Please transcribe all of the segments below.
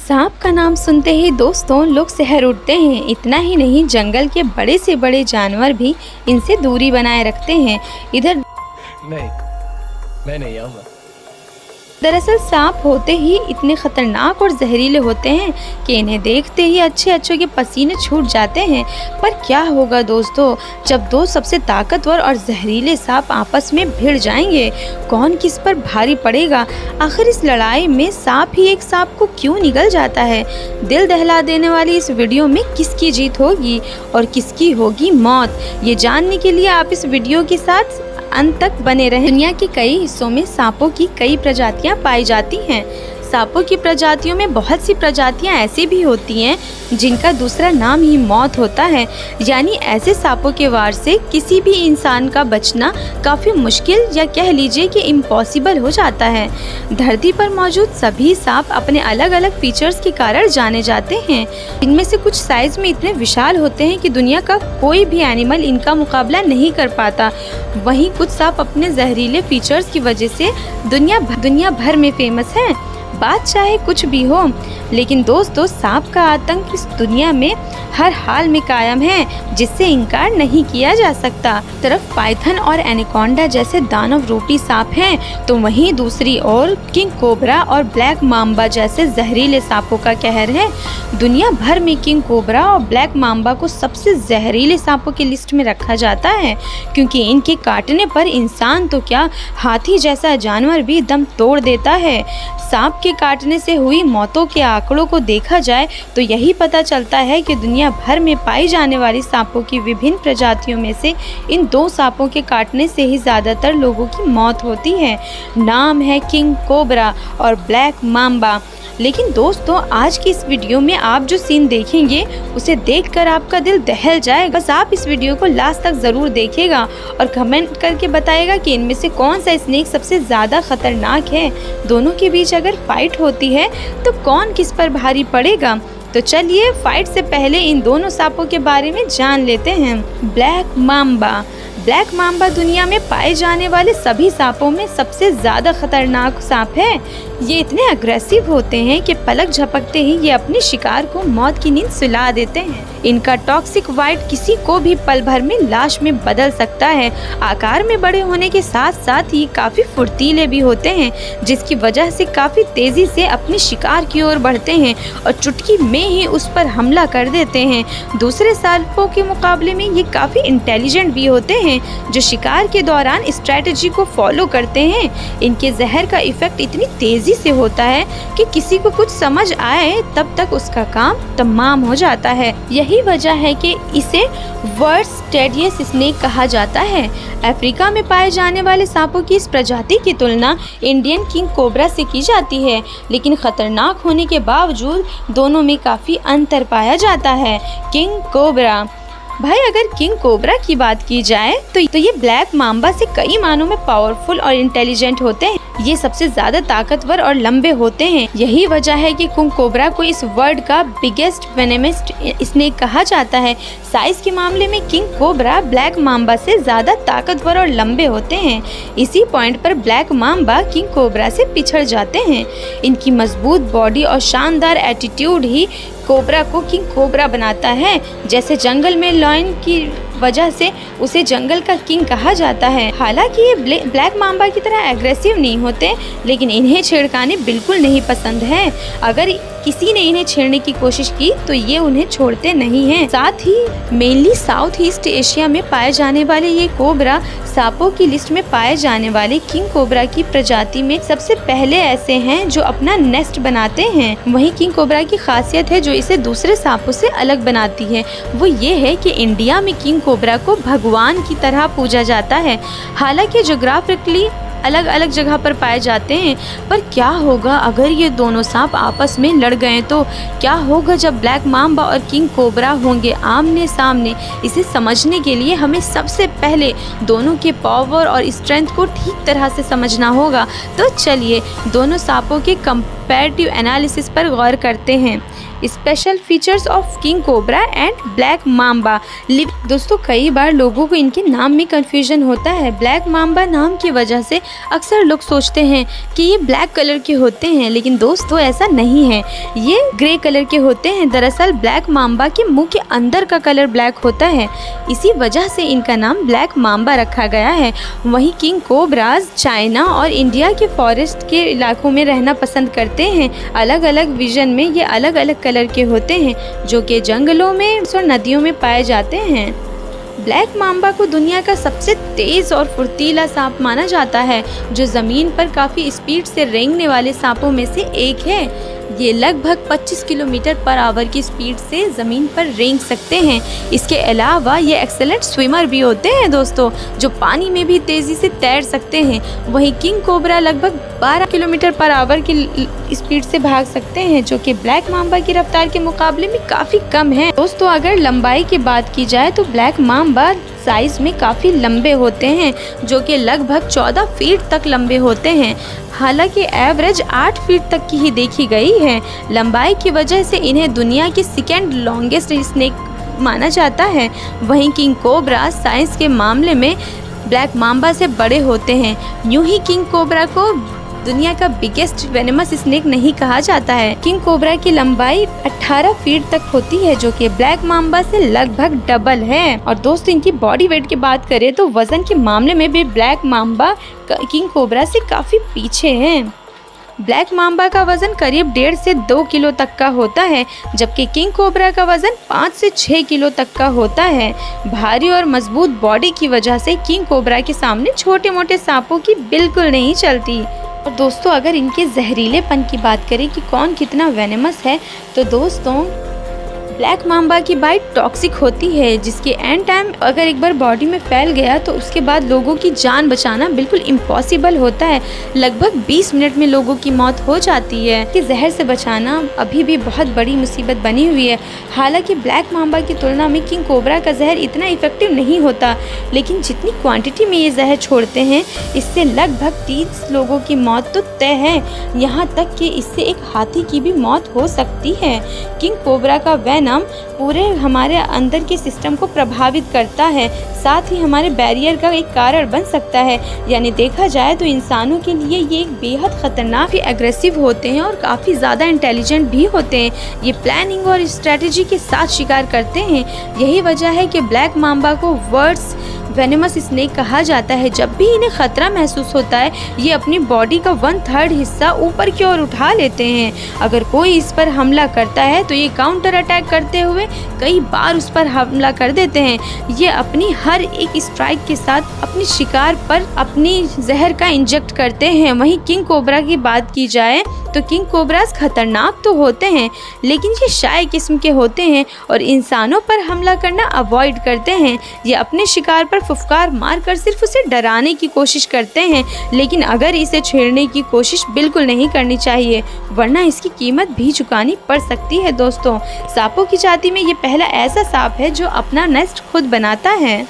सांप का नाम सुनते ही दोस्तों लोग सहर उठते हैं। इतना ही नहीं, जंगल के बड़े से बड़े जानवर भी इनसे दूरी बनाए रखते हैं। इधर नहीं, मैं नहीं आऊंगा। दरअसल सांप होते ही इतने खतरनाक और जहरीले होते हैं कि इन्हें देखते ही अच्छे के पसीने छूट जाते हैं। पर क्या होगा दोस्तों जब दो सबसे ताकतवर और जहरीले सांप आपस में भिड़ जाएंगे? कौन किस पर भारी पड़ेगा? आखिर इस लड़ाई में सांप ही एक सांप को क्यों निगल जाता है? दिल दहला देने वाली इस वीडियो में किसकी जीत होगी और किसकी होगी मौत, ये जानने के लिए आप इस वीडियो के साथ अंत तक बने रहें। दुनिया के कई हिस्सों में सांपों की कई प्रजातियां पाई जाती हैं। सांपों की प्रजातियों में बहुत सी प्रजातियां ऐसी भी होती हैं जिनका दूसरा नाम ही मौत होता है, यानी ऐसे सांपों के वार से किसी भी इंसान का बचना काफ़ी मुश्किल या कह लीजिए कि इम्पॉसिबल हो जाता है। धरती पर मौजूद सभी सांप अपने अलग अलग फीचर्स के कारण जाने जाते हैं। इनमें से कुछ साइज में इतने विशाल होते हैं कि दुनिया का कोई भी एनिमल इनका मुकाबला नहीं कर पाता। वहीं कुछ सांप अपने जहरीले फीचर्स की वजह से दुनिया भर में फेमस हैं। बात चाहे कुछ भी हो, लेकिन दोस्तों सांप का आतंक इस दुनिया में हर हाल में कायम है, जिससे इनकार नहीं किया जा सकता। तरफ पाइथन और एनाकोंडा जैसे दानव रूपी सांप हैं, तो वहीं दूसरी ओर किंग कोबरा और ब्लैक माम्बा जैसे जहरीले सांपों का कहर है। दुनिया भर में किंग कोबरा और ब्लैक माम्बा को सबसे जहरीले सांपों की लिस्ट में रखा जाता है, क्योंकि इनके काटने पर इंसान तो क्या, हाथी जैसा जानवर भी दम तोड़ देता है। सांप के काटने से हुई मौतों के आंकड़ों को देखा जाए तो यही पता चलता है कि दुनिया भर में पाई जाने वाली सांपों की विभिन्न प्रजातियों में से इन दो सांपों के काटने से ही ज़्यादातर लोगों की मौत होती है। नाम है किंग कोबरा और ब्लैक माम्बा। लेकिन दोस्तों आज की इस वीडियो में आप जो सीन देखेंगे उसे देखकर आपका दिल दहल जाएगा। बस आप इस वीडियो को लास्ट तक ज़रूर देखिएगा और कमेंट करके बताइएगा कि इनमें से कौन सा स्नेक सबसे ज़्यादा खतरनाक है। दोनों के बीच अगर फाइट होती है तो कौन किस पर भारी पड़ेगा? तो चलिए फाइट से पहले इन दोनों सांपों के बारे में जान लेते हैं। ब्लैक माम्बा दुनिया में पाए जाने वाले सभी सांपों में सबसे ज़्यादा खतरनाक सांप है। ये इतने अग्रेसिव होते हैं कि पलक झपकते ही ये अपने शिकार को मौत की नींद सुला देते हैं। इनका टॉक्सिक बाइट किसी को भी पल भर में लाश में बदल सकता है। आकार में बड़े होने के साथ साथ ये काफ़ी फुर्तीले भी होते हैं, जिसकी वजह से काफ़ी तेज़ी से अपने शिकार की ओर बढ़ते हैं और चुटकी में ही उस पर हमला कर देते हैं। दूसरे सांपों के मुकाबले में ये काफ़ी इंटेलिजेंट भी होते हैं, जो शिकार के दौरान स्ट्रेटजी को फॉलो करते हैं। इनके जहर का इफेक्ट इतनी तेज़ी से होता है कि किसी को कुछ समझ आए तब तक उसका काम तमाम हो जाता है। यही वजह है कि इसे वर्ल्ड्स डेडलिएस्ट स्नेक कहा जाता है। अफ्रीका में पाए जाने वाले सांपों की इस प्रजाति की तुलना इंडियन किंग कोबरा से की जाती है, लेकिन खतरनाक होने के बावजूद दोनों में काफ़ी अंतर पाया जाता है। किंग कोबरा भाई, अगर किंग कोबरा की बात की जाए तो ये ब्लैक माम्बा से कई मानों में पावरफुल और इंटेलिजेंट होते हैं। ये सबसे ज्यादा ताकतवर और लंबे होते हैं। यही वजह है कि किंग कोबरा को इस वर्ल्ड का बिगेस्ट वेनेमस स्नेक कहा जाता है। साइज के मामले में किंग कोबरा ब्लैक माम्बा से ज्यादा ताकतवर और लंबे होते हैं। इसी पॉइंट पर ब्लैक माम्बा किंग कोबरा से पिछड़ जाते हैं। इनकी मजबूत बॉडी और शानदार एटीट्यूड ही कोबरा को किंग कोबरा बनाता है। जैसे जंगल में लॉयन की वजह से उसे जंगल का किंग कहा जाता है। हालांकि ये ब्लैक माम्बा की तरह एग्रेसिव नहीं होते, लेकिन इन्हें छेड़खानी बिल्कुल नहीं पसंद है। अगर किसी ने इन्हें छेड़ने की कोशिश की तो ये उन्हें छोड़ते नहीं हैं। साथ ही मेनली साउथ ईस्ट एशिया में पाए जाने वाले ये कोबरा सांपों की लिस्ट में पाए जाने वाले किंग कोबरा की प्रजाति में सबसे पहले ऐसे हैं जो अपना नेस्ट बनाते हैं। वहीं किंग कोबरा की खासियत है जो इसे दूसरे सांपों से अलग बनाती है, वो ये है कि इंडिया में किंग कोबरा को भगवान की तरह पूजा जाता है। हालांकि ज्योग्राफिकली अलग अलग जगह पर पाए जाते हैं, पर क्या होगा अगर ये दोनों सांप आपस में लड़ गए? तो क्या होगा जब ब्लैक माम्बा और किंग कोबरा होंगे आमने सामने? इसे समझने के लिए हमें सबसे पहले दोनों के पावर और स्ट्रेंथ को ठीक तरह से समझना होगा। तो चलिए दोनों सांपों के कंपैरेटिव एनालिसिस पर गौर करते हैं। Special features of king cobra and black mamba. दोस्तों कई बार लोगों को इनके नाम में कंफ्यूजन होता है। ब्लैक माम्बा नाम की वजह से अक्सर लोग सोचते हैं कि ये ब्लैक कलर के होते हैं, लेकिन दोस्तों ऐसा नहीं है, ये ग्रे कलर के होते हैं। दरअसल ब्लैक माम्बा के मुंह के अंदर का कलर ब्लैक होता है, इसी वजह से इनका नाम ब्लैक माम्बा रखा गया है। वहीं किंग कोबराज चाइना और इंडिया के फॉरेस्ट के इलाकों में रहना पसंद करते हैं। अलग अलग विजन में ये अलग अलग कलर के होते हैं, जो कि जंगलों में और नदियों में पाए जाते हैं। ब्लैक माम्बा को दुनिया का सबसे तेज़ और फुर्तीला सांप माना जाता है, जो ज़मीन पर काफ़ी स्पीड से रेंगने वाले सांपों में से एक है। ये लगभग 25 किलोमीटर पर आवर की स्पीड से ज़मीन पर रेंग सकते हैं। इसके अलावा ये एक्सेलेंट स्विमर भी होते हैं दोस्तों, जो पानी में भी तेज़ी से तैर सकते हैं। वहीं किंग कोबरा लगभग 12 किलोमीटर पर आवर की स्पीड से भाग सकते हैं, जो कि ब्लैक माम्बा की रफ्तार के मुकाबले में काफ़ी कम है। दोस्तों अगर लंबाई की बात की जाए तो ब्लैक माम्बा साइज़ में काफ़ी लंबे होते हैं, जो कि लगभग 14 फीट तक लंबे होते हैं। हालांकि एवरेज 8 फीट तक की ही देखी गई है। लंबाई की वजह से इन्हें दुनिया की सेकेंड लॉन्गेस्ट स्नेक माना जाता है। वहीं किंग कोबरा साइज के मामले में ब्लैक माम्बा से बड़े होते हैं। यूं ही किंग कोबरा को दुनिया का बिगेस्ट वेनेमस स्नेक नहीं कहा जाता है। किंग कोबरा की लंबाई 18 फीट तक होती है, जो कि ब्लैक माम्बा से लगभग डबल है। और दोस्तों इनकी बॉडी वेट की बात करें तो वजन के मामले में भी ब्लैक माम्बा किंग कोबरा से काफ़ी पीछे हैं। ब्लैक माम्बा का वज़न करीब 1.5 से 2 किलो तक का होता है, जबकि किंग कोबरा का वज़न 5 से 6 किलो तक का होता है। भारी और मजबूत बॉडी की वजह से किंग कोबरा के सामने छोटे मोटे सांपों की बिल्कुल नहीं चलती। और दोस्तों अगर इनके जहरीलेपन की बात करें कि कौन कितना वेनेमस है, तो दोस्तों ब्लैक माम्बा की बाइट टॉक्सिक होती है, जिसके एंड टाइम अगर एक बार बॉडी में फैल गया तो उसके बाद लोगों की जान बचाना बिल्कुल इम्पॉसिबल होता है। लगभग 20 मिनट में लोगों की मौत हो जाती है। कि जहर से बचाना अभी भी बहुत बड़ी मुसीबत बनी हुई है। हालांकि ब्लैक माम्बा की तुलना में किंग कोबरा का जहर इतना इफेक्टिव नहीं होता, लेकिन जितनी क्वांटिटी में ये जहर छोड़ते हैं इससे लगभग 30 लोगों की मौत तो तय है। यहाँ तक कि इससे एक हाथी की भी मौत हो सकती है। किंग कोबरा का वेनम पूरे हमारे अंदर के सिस्टम को प्रभावित करता है, साथ ही हमारे बैरियर का एक कारण बन सकता है। यानी देखा जाए तो इंसानों के लिए ये एक बेहद खतरनाक ही एग्रेसिव होते हैं और काफ़ी ज़्यादा इंटेलिजेंट भी होते हैं। ये प्लानिंग और स्ट्रेटजी के साथ शिकार करते हैं। यही वजह है कि ब्लैक माम्बा को वर्ड्स वेनेमस स्नेक कहा जाता है। जब भी इन्हें खतरा महसूस होता है ये अपनी बॉडी का 1/3 हिस्सा ऊपर की ओर उठा लेते हैं। अगर कोई इस पर हमला करता है तो ये काउंटर अटैक करते हुए कई बार उस पर हमला कर देते हैं। ये अपनी हर एक स्ट्राइक के साथ अपने शिकार पर अपनी जहर का इंजेक्ट करते हैं। वहीं किंग कोबरा की बात की जाए तो किंग कोबरास खतरनाक तो होते हैं, लेकिन ये शाय किस्म के होते हैं और इंसानों पर हमला करना अवॉइड करते हैं। ये अपने शिकार पर फुफकार मारकर सिर्फ उसे डराने की कोशिश करते हैं, लेकिन अगर इसे छेड़ने की कोशिश बिल्कुल नहीं करनी चाहिए, वरना इसकी कीमत भी चुकानी पड़ सकती है। दोस्तों सांपों की जाति में ये पहला ऐसा सांप है जो अपना नेस्ट खुद बनाता है।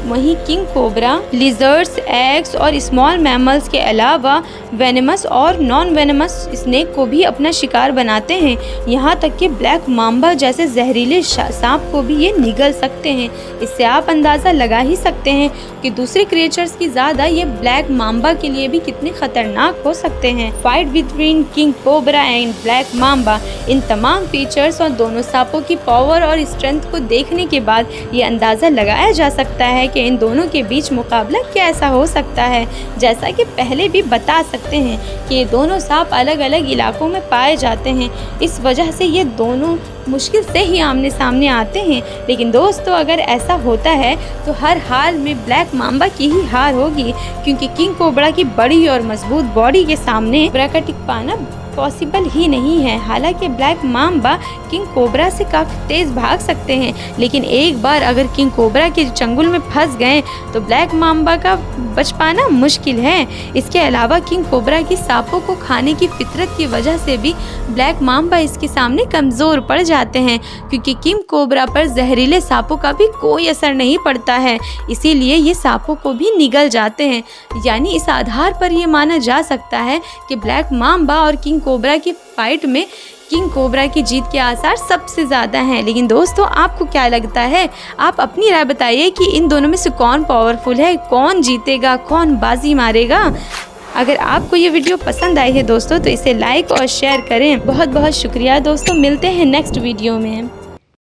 वहीं किंग कोबरा लिजर्ड्स, एग्स और स्मॉल मैमल्स के अलावा वेनेमस और नॉन वेनेमस स्नेक को भी अपना शिकार बनाते हैं। यहाँ तक कि ब्लैक माम्बा जैसे जहरीले सांप को भी ये निगल सकते हैं। इससे आप अंदाज़ा लगा ही सकते हैं कि दूसरे क्रिएचर्स की ज़्यादा ये ब्लैक माम्बा के लिए भी कितने खतरनाक हो सकते हैं। Fight between king cobra and black mamba, इन तमाम फीचर्स और दोनों सांपों की पावर और स्ट्रेंथ को देखने के बाद ये अंदाज़ा लगाया जा सकता है कि इन दोनों के बीच मुकाबला कैसा हो सकता है। जैसा कि पहले भी बता सकते हैं कि ये दोनों सांप अलग अलग इलाकों में पाए जाते हैं, इस वजह से ये दोनों मुश्किल से ही आमने सामने आते हैं। लेकिन दोस्तों अगर ऐसा होता है तो हर हाल में ब्लैक माम्बा की ही हार होगी, क्योंकि किंग कोबरा की बड़ी और मजबूत बॉडी के सामने कोबरा का टिक पाना पॉसिबल ही नहीं है। हालांकि ब्लैक माम्बा किंग कोबरा से काफ़ी तेज़ भाग सकते हैं, लेकिन एक बार अगर किंग कोबरा के चंगुल में फंस गए तो ब्लैक माम्बा का बच पाना मुश्किल है। इसके अलावा किंग कोबरा की सांपों को खाने की फितरत की वजह से भी ब्लैक माम्बा इसके सामने कमज़ोर पड़ जाते हैं, क्योंकि किंग कोबरा पर जहरीले सांपों का भी कोई असर नहीं पड़ता है, इसीलिए ये सांपों को भी निगल जाते हैं। यानी इस आधार पर यह माना जा सकता है कि ब्लैक माम्बा और किंग कोबरा की फाइट में किंग कोबरा की जीत के आसार सबसे ज़्यादा हैं। लेकिन दोस्तों आपको क्या लगता है? आप अपनी राय बताइए कि इन दोनों में से कौन पावरफुल है, कौन जीतेगा, कौन बाजी मारेगा। अगर आपको ये वीडियो पसंद आई है दोस्तों तो इसे लाइक और शेयर करें। बहुत बहुत शुक्रिया दोस्तों, मिलते हैं नेक्स्ट वीडियो में।